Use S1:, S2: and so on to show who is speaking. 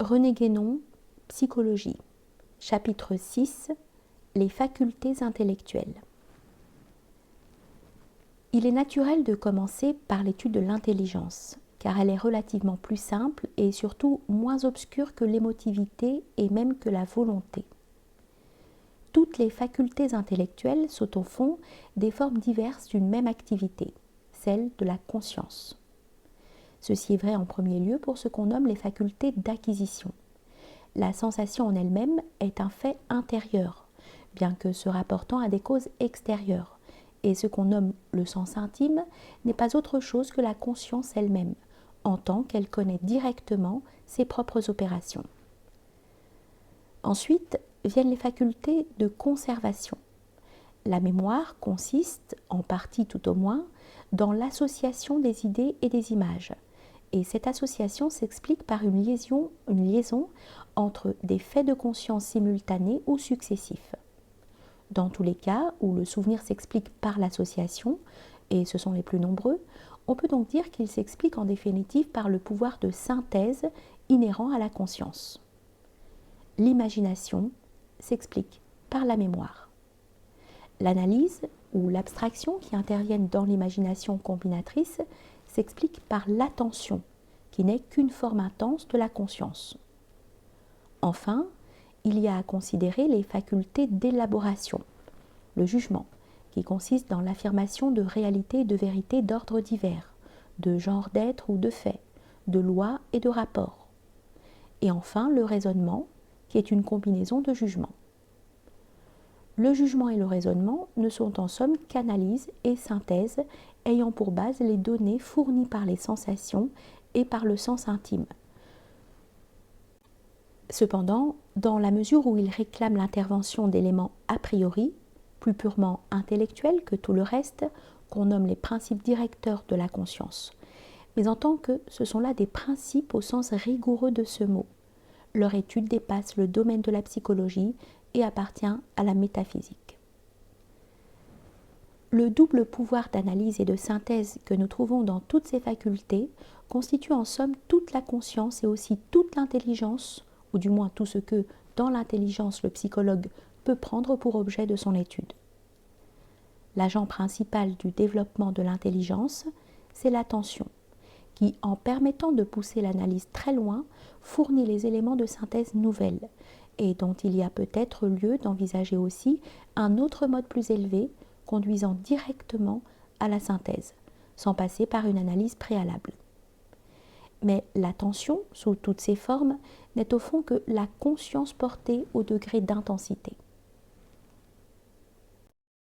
S1: René Guénon, Psychologie, chapitre 6, les facultés intellectuelles. Il est naturel de commencer par l'étude de l'intelligence, car elle est relativement plus simple et surtout moins obscure que l'émotivité et même que la volonté. Toutes les facultés intellectuelles sont au fond des formes diverses d'une même activité, celle de la conscience. Ceci est vrai en premier lieu pour ce qu'on nomme les facultés d'acquisition. La sensation en elle-même est un fait intérieur, bien que se rapportant à des causes extérieures, et ce qu'on nomme le sens intime n'est pas autre chose que la conscience elle-même, en tant qu'elle connaît directement ses propres opérations. Ensuite viennent les facultés de conservation. La mémoire consiste, en partie tout au moins, dans l'association des idées et des images. Et cette association s'explique par une liaison entre des faits de conscience simultanés ou successifs. Dans tous les cas où le souvenir s'explique par l'association, et ce sont les plus nombreux, on peut donc dire qu'il s'explique en définitive par le pouvoir de synthèse inhérent à la conscience. L'imagination s'explique par la mémoire. L'analyse ou l'abstraction qui interviennent dans l'imagination combinatrice s'explique par l'attention, qui n'est qu'une forme intense de la conscience. Enfin, il y a à considérer les facultés d'élaboration, le jugement, qui consiste dans l'affirmation de réalités et de vérités d'ordre divers, de genre d'être ou de fait, de lois et de rapports. Et enfin, le raisonnement, qui est une combinaison de jugements. Le jugement et le raisonnement ne sont en somme qu'analyse et synthèse ayant pour base les données fournies par les sensations et par le sens intime. Cependant, dans la mesure où ils réclament l'intervention d'éléments a priori, plus purement intellectuels que tout le reste, qu'on nomme les principes directeurs de la conscience, mais en tant que ce sont là des principes au sens rigoureux de ce mot. Leur étude dépasse le domaine de la psychologie et appartient à la métaphysique. Le double pouvoir d'analyse et de synthèse que nous trouvons dans toutes ces facultés constitue en somme toute la conscience et aussi toute l'intelligence, ou du moins tout ce que, dans l'intelligence, le psychologue peut prendre pour objet de son étude. L'agent principal du développement de l'intelligence, c'est l'attention, qui, en permettant de pousser l'analyse très loin, fournit les éléments de synthèse nouvelles, et dont il y a peut-être lieu d'envisager aussi un autre mode plus élevé, conduisant directement à la synthèse, sans passer par une analyse préalable. Mais l'attention, sous toutes ses formes, n'est au fond que la conscience portée au degré d'intensité.